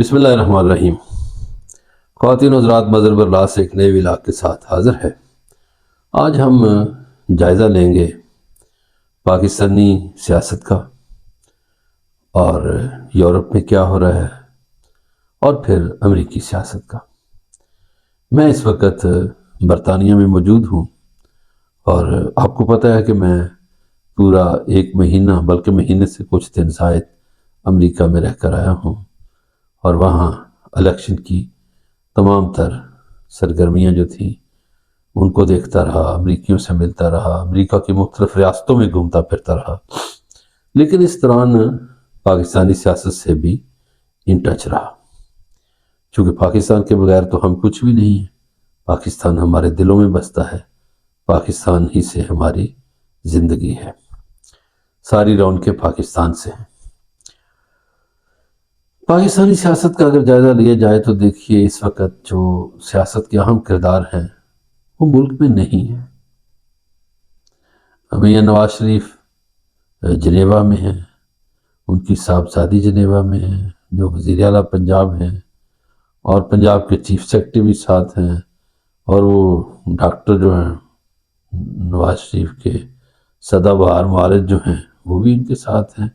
بسم اللہ الرحمن الرحیم۔ خواتین و حضرات، مظہر برلا سے ایک نئے ولاگ کے ساتھ حاضر ہے۔ آج ہم جائزہ لیں گے پاکستانی سیاست کا، اور یورپ میں کیا ہو رہا ہے، اور پھر امریکی سیاست کا۔ میں اس وقت برطانیہ میں موجود ہوں، اور آپ کو پتہ ہے کہ میں پورا ایک مہینہ، بلکہ مہینے سے کچھ دن زائد امریکہ میں رہ کر آیا ہوں، اور وہاں الیکشن کی تمام تر سرگرمیاں جو تھیں ان کو دیکھتا رہا، امریکیوں سے ملتا رہا، امریکہ کی مختلف ریاستوں میں گھومتا پھرتا رہا، لیکن اس دوران پاکستانی سیاست سے بھی ان ٹچ رہا، چونکہ پاکستان کے بغیر تو ہم کچھ بھی نہیں ہیں۔ پاکستان ہمارے دلوں میں بستا ہے، پاکستان ہی سے ہماری زندگی ہے، ساری رونقیں پاکستان سے ہیں۔ پاکستانی سیاست کا اگر جائزہ لیا جائے تو دیکھیے، اس وقت جو سیاست کے اہم کردار ہیں وہ ملک میں نہیں ہیں۔ میاں نواز شریف جنیوا میں ہیں، ان کی صاحبزادی جنیوا میں ہیں جو وزیر اعلیٰ پنجاب ہیں، اور پنجاب کے چیف سیکرٹری بھی ساتھ ہیں، اور وہ ڈاکٹر جو ہیں نواز شریف کے سدا بہار معالج جو ہیں وہ بھی ان کے ساتھ ہیں۔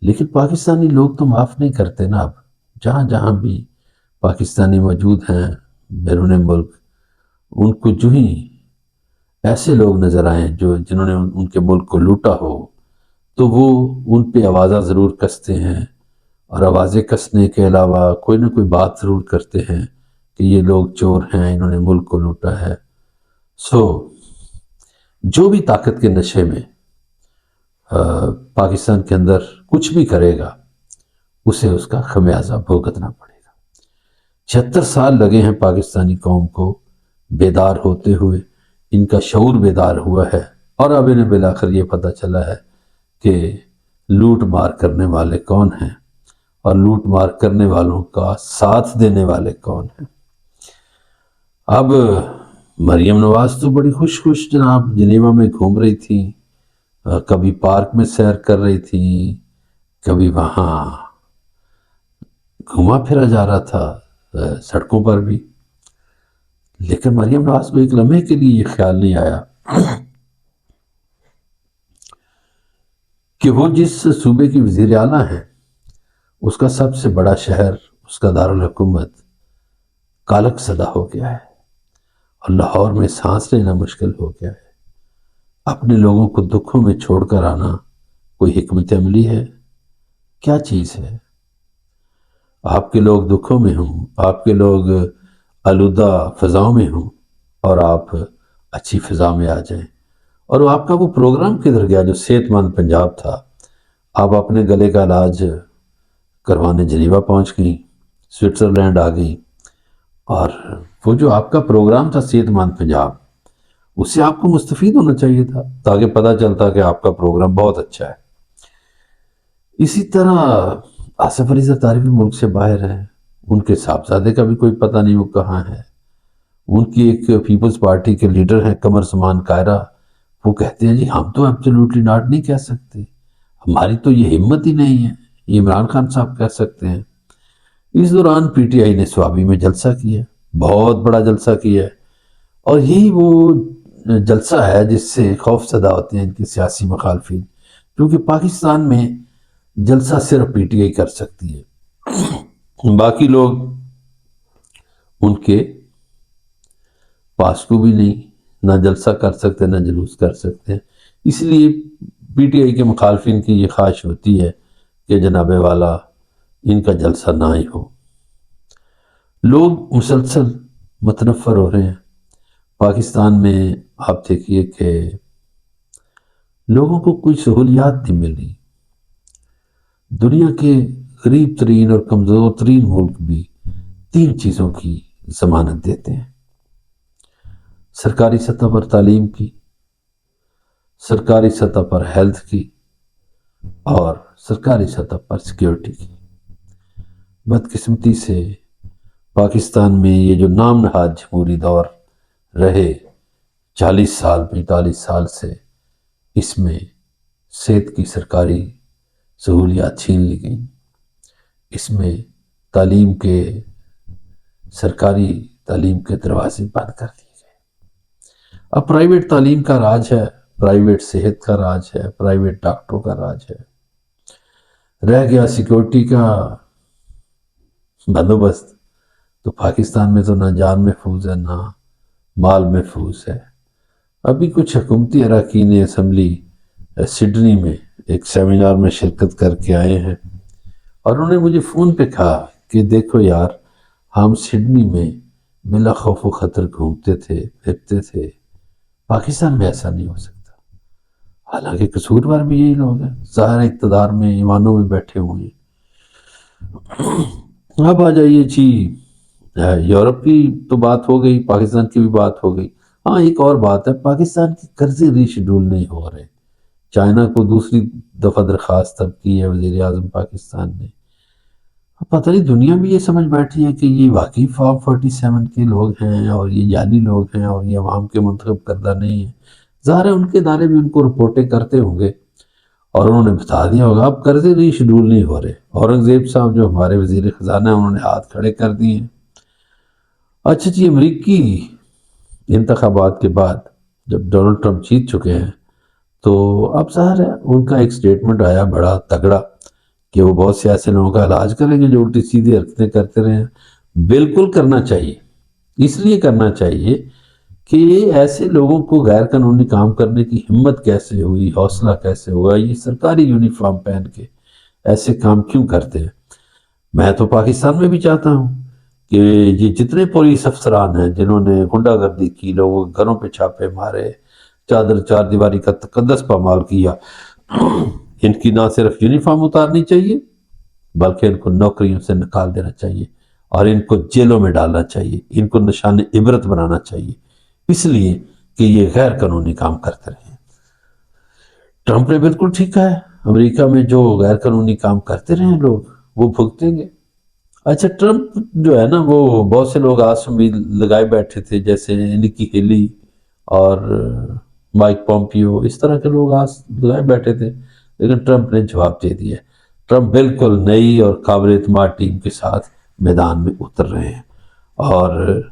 لیکن پاکستانی لوگ تو معاف نہیں کرتے نا۔ اب جہاں جہاں بھی پاکستانی موجود ہیں بیرون ملک، ان کو جو ہی ایسے لوگ نظر آئیں جنہوں نے ان کے ملک کو لوٹا ہو، تو وہ ان پہ آوازہ ضرور کستے ہیں، اور آوازیں کسنے کے علاوہ کوئی نہ کوئی بات ضرور کرتے ہیں کہ یہ لوگ چور ہیں، انہوں نے ملک کو لوٹا ہے۔ جو بھی طاقت کے نشے میں پاکستان کے اندر کچھ بھی کرے گا، اسے اس کا خمیازہ بھگتنا پڑے گا۔ 76 سال لگے ہیں پاکستانی قوم کو بیدار ہوتے ہوئے، ان کا شعور بیدار ہوا ہے، اور اب انہیں بالآخر یہ پتہ چلا ہے کہ لوٹ مار کرنے والے کون ہیں، اور لوٹ مار کرنے والوں کا ساتھ دینے والے کون ہیں۔ اب مریم نواز تو بڑی خوش جناب جنیوا میں گھوم رہی تھی، کبھی پارک میں سیر کر رہی تھی، کبھی وہاں گھوما پھرا جا رہا تھا سڑکوں پر بھی، لیکن مریم نواز کو ایک لمحے کے لیے یہ خیال نہیں آیا کہ وہ جس صوبے کی وزیر اعلیٰ ہیں، اس کا سب سے بڑا شہر، اس کا دارالحکومت کالک صدا ہو گیا ہے، اور لاہور میں سانس لینا مشکل ہو گیا ہے۔ اپنے لوگوں کو دکھوں میں چھوڑ کر آنا کوئی حکمت عملی ہے؟ کیا چیز ہے؟ آپ کے لوگ دکھوں میں ہوں، آپ کے لوگ آلودہ فضاؤں میں ہوں، اور آپ اچھی فضا میں آ جائیں، اور آپ کا وہ پروگرام کدھر گیا جو صحت مند پنجاب تھا؟ آپ اپنے گلے کا علاج کروانے جنیوا پہنچ گئیں، سوئٹزرلینڈ آ گئیں، اور وہ جو آپ کا پروگرام تھا صحت مند پنجاب، اس سے آپ کو مستفید ہونا چاہیے تھا، تاکہ پتہ چلتا کہ آپ کا پروگرام بہت اچھا ہے۔ اسی طرح آصف علی زرداری بھی ملک سے باہر ہیں، ان کے صاحبزادے کا بھی کوئی پتہ نہیں وہ کہاں ہے۔ ان کی ایک پیپلز پارٹی کے لیڈر ہیں قمر زمان کائرہ، وہ کہتے ہیں جی ہم تو ایبسلیوٹلی ناٹ نہیں کہہ سکتے، ہماری تو یہ ہمت ہی نہیں ہے، یہ عمران خان صاحب کہہ سکتے ہیں۔ اس دوران پی ٹی آئی نے سوابی میں جلسہ کیا، بہت بڑا جلسہ کیا ہے، اور یہی وہ جلسہ ہے جس سے خوف زدہ ہوتے ہیں ان کے سیاسی مخالفین، کیونکہ پاکستان میں جلسہ صرف پی ٹی آئی کر سکتی ہے، باقی لوگ ان کے پاس کو بھی نہیں، نہ جلسہ کر سکتے نہ جلوس کر سکتے ہیں۔ اس لیے پی ٹی آئی کے مخالفین کی یہ خواہش ہوتی ہے کہ جناب والا ان کا جلسہ نہ ہی ہو۔ لوگ مسلسل متنفر ہو رہے ہیں پاکستان میں۔ آپ دیکھیے کہ لوگوں کو کوئی سہولیات نہیں مل رہی۔ دنیا کے غریب ترین اور کمزور ترین ملک بھی 3 چیزوں کی ضمانت دیتے ہیں: سرکاری سطح پر تعلیم کی، سرکاری سطح پر ہیلتھ کی، اور سرکاری سطح پر سیکیورٹی کی۔ بدقسمتی سے پاکستان میں یہ جو نام نہاد جمہوری دور رہے 40 سال 45 سال سے، اس میں صحت کی سرکاری سہولیات چھین لی گئیں، اس میں تعلیم کے سرکاری تعلیم کے دروازے بند کر دیے گئے۔ اب پرائیویٹ تعلیم کا راج ہے، پرائیویٹ صحت کا راج ہے، پرائیویٹ ڈاکٹروں کا راج ہے، رہ گیا سیکورٹی کا بندوبست۔ تو پاکستان میں تو نہ جان محفوظ ہے نہ مال محفوظ ہے۔ ابھی کچھ حکومتی اراکین اسمبلی سڈنی میں ایک سیمینار میں شرکت کر کے آئے ہیں، اور انہوں نے مجھے فون پہ کہا کہ دیکھو یار، ہم سڈنی میں بلا خوف و خطر گھومتے تھے پھرتے تھے، پاکستان میں ایسا نہیں ہو سکتا۔ حالانکہ قصوروار بھی یہی لوگ ہیں، ظاہر اقتدار میں ایوانوں میں بیٹھے ہوئے ہیں۔ اب آ جائیے جی، یورپ کی تو بات ہو گئی، پاکستان کی بھی بات ہو گئی۔ ہاں ایک اور بات ہے، پاکستان کے قرضے ری شیڈول نہیں ہو رہے۔ چائنا کو دوسری دفعہ درخواست اب کی ہے وزیر اعظم پاکستان نے۔ پتہ نہیں دنیا بھی یہ سمجھ بیٹھی ہے کہ یہ واقعی فارم 47 کے لوگ ہیں اور یہ جعلی لوگ ہیں اور یہ عوام کے منتخب کردہ نہیں ہیں۔ ظاہر ہے ان کے ادارے بھی ان کو رپورٹیں کرتے ہوں گے اور انہوں نے بتا دیا ہوگا اب قرضے ری شیڈول نہیں ہو رہے۔ اورنگزیب صاحب جو ہمارے وزیر خزانہ ہیں، انہوں نے ہاتھ کھڑے کر دیے ہیں۔ اچھا جی، امریکی انتخابات کے بعد جب ڈونلڈ ٹرمپ جیت چکے ہیں تو اب ظاہر ہے ان کا ایک سٹیٹمنٹ آیا بڑا تگڑا کہ وہ بہت سے ایسے لوگوں کا علاج کریں گے جو الٹی سیدھی حرکتیں کرتے رہے ہیں۔ بالکل کرنا چاہیے، اس لیے کرنا چاہیے کہ ایسے لوگوں کو غیر قانونی کام کرنے کی ہمت کیسے ہوئی، حوصلہ کیسے ہوا، یہ سرکاری یونیفارم پہن کے ایسے کام کیوں کرتے ہیں۔ میں تو پاکستان میں بھی چاہتا ہوں کہ یہ جتنے پولیس افسران ہیں جنہوں نے غنڈہ گردی کی، لوگوں کے گھروں پہ چھاپے مارے، چار دیواری کا تقدس پامال کیا، ان کی نہ صرف یونیفارم اتارنی چاہیے بلکہ ان کو نوکریوں سے نکال دینا چاہیے اور ان کو جیلوں میں ڈالنا چاہیے، ان کو نشان عبرت بنانا چاہیے، اس لیے کہ یہ غیر قانونی کام کرتے رہے ہیں۔ ٹرمپ نے بالکل ٹھیک ہے، امریکہ میں جو غیر قانونی کام کرتے رہے ہیں لوگ وہ بھگتیں گے۔ اچھا، ٹرمپ جو ہے نا، وہ بہت سے لوگ آس امید لگائے بیٹھے تھے، جیسے نکی ہیلی اور مائک پومپیو، اس طرح کے لوگ آس لگائے بیٹھے تھے، لیکن ٹرمپ نے جواب دے دیا۔ ٹرمپ بالکل نئی اور قابل اعتماد ٹیم کے ساتھ میدان میں اتر رہے ہیں، اور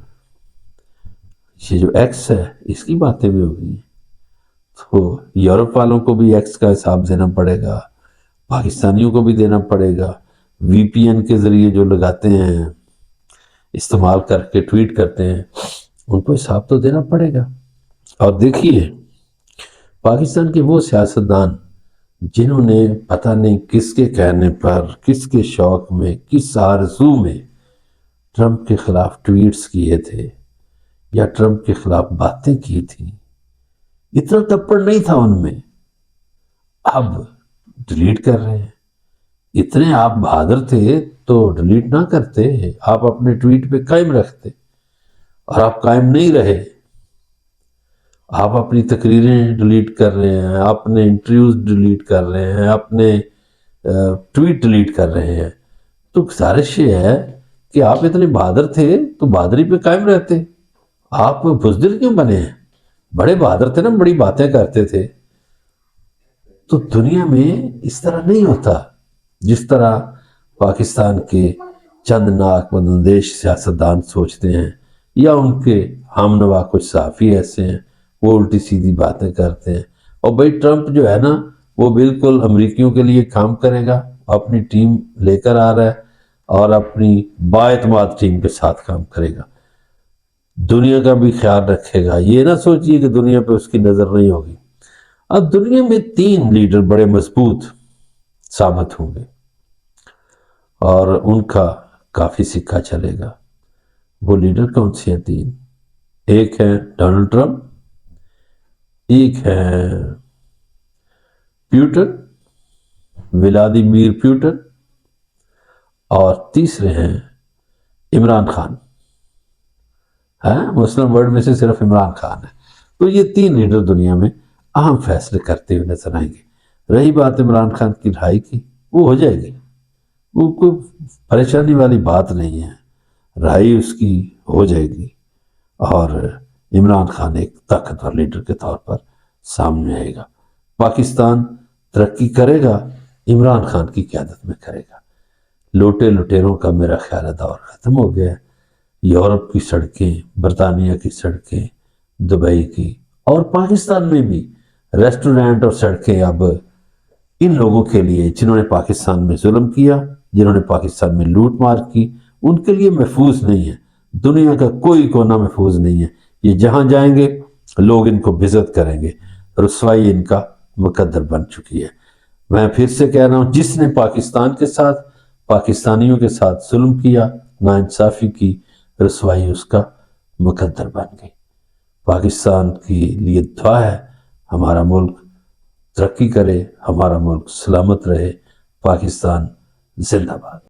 یہ جو ایکس ہے اس کی باتیں بھی ہو گئی ہیں، تو یورپ والوں کو بھی ایکس کا حساب دینا پڑے گا، پاکستانیوں کو بھی دینا پڑے گا۔ وی پی این کے ذریعے جو لگاتے ہیں، استعمال کر کے ٹویٹ کرتے ہیں، ان کو حساب تو دینا پڑے گا۔ اور دیکھیے، پاکستان کے وہ سیاستدان جنہوں نے پتہ نہیں کس کے کہنے پر، کس کے شوق میں، کس آرزو میں ٹرمپ کے خلاف ٹویٹس کیے تھے یا ٹرمپ کے خلاف باتیں کی تھیں، اتنا تپڑ نہیں تھا ان میں، اب ڈیلیٹ کر رہے ہیں۔ اتنے آپ بہادر تھے تو ڈیلیٹ نہ کرتے، آپ اپنے ٹویٹ پہ قائم رکھتے، اور آپ قائم نہیں رہے۔ آپ اپنی تقریریں ڈیلیٹ کر رہے ہیں، اپنے انٹرویوز ڈیلیٹ کر رہے ہیں، اپنے ٹویٹ ڈیلیٹ کر رہے ہیں۔ تو گزارش یہ ہے کہ آپ اتنے بہادر تھے تو بہادری پہ قائم رہتے، آپ بزدل کیوں بنے ہیں؟ بڑے بہادر تھے نا، بڑی باتیں کرتے تھے۔ تو دنیا میں اس طرح نہیں ہوتا جس طرح پاکستان کے چند ناک بدندیش سیاستدان سوچتے ہیں، یا ان کے ہم نوا کچھ صحافی ایسے ہیں وہ الٹی سیدھی باتیں کرتے ہیں۔ اور بھائی ٹرمپ جو ہے نا، وہ بالکل امریکیوں کے لیے کام کرے گا، اپنی ٹیم لے کر آ رہا ہے اور اپنی بااعتماد ٹیم کے ساتھ کام کرے گا، دنیا کا بھی خیال رکھے گا۔ یہ نہ سوچیے کہ دنیا پہ اس کی نظر نہیں ہوگی۔ اب دنیا میں 3 لیڈر بڑے مضبوط ثابت ہوں گے اور ان کا کافی سکہ چلے گا۔ وہ لیڈر کون سے ہیں 3؟ ایک ہے ڈونلڈ ٹرمپ، ایک ہے پیوٹن، ولادیمیر پیوٹن، اور تیسرے ہیں عمران خان۔ مسلم ورلڈ میں سے صرف عمران خان ہے۔ تو یہ 3 لیڈر دنیا میں اہم فیصلے کرتے ہوئے نظر آئیں گے۔ رہی بات عمران خان کی رہائی کی، وہ ہو جائے گی، وہ کوئی پریشانی والی بات نہیں ہے، رہائی اس کی ہو جائے گی، اور عمران خان ایک طاقتور لیڈر کے طور پر سامنے آئے گا۔ پاکستان ترقی کرے گا عمران خان کی قیادت میں کرے گا۔ لوٹے لٹیروں کا میرا خیال ہے دور ختم ہو گیا ہے۔ یورپ کی سڑکیں، برطانیہ کی سڑکیں، دبئی کی اور پاکستان میں بھی ریسٹورنٹ اور سڑکیں اب ان لوگوں کے لیے جنہوں نے پاکستان میں ظلم کیا، جنہوں نے پاکستان میں لوٹ مار کی، ان کے لیے محفوظ نہیں ہے۔ دنیا کا کوئی کونا محفوظ نہیں ہے۔ یہ جہاں جائیں گے لوگ ان کو بےعزت کریں گے، رسوائی ان کا مقدر بن چکی ہے۔ میں پھر سے کہہ رہا ہوں، جس نے پاکستان کے ساتھ، پاکستانیوں کے ساتھ ظلم کیا، ناانصافی کی، رسوائی اس کا مقدر بن گئی۔ پاکستان کے لیے دعا ہے ہمارا ملک ترقی کرے، ہمارا ملک سلامت رہے۔ پاکستان زندہ باد۔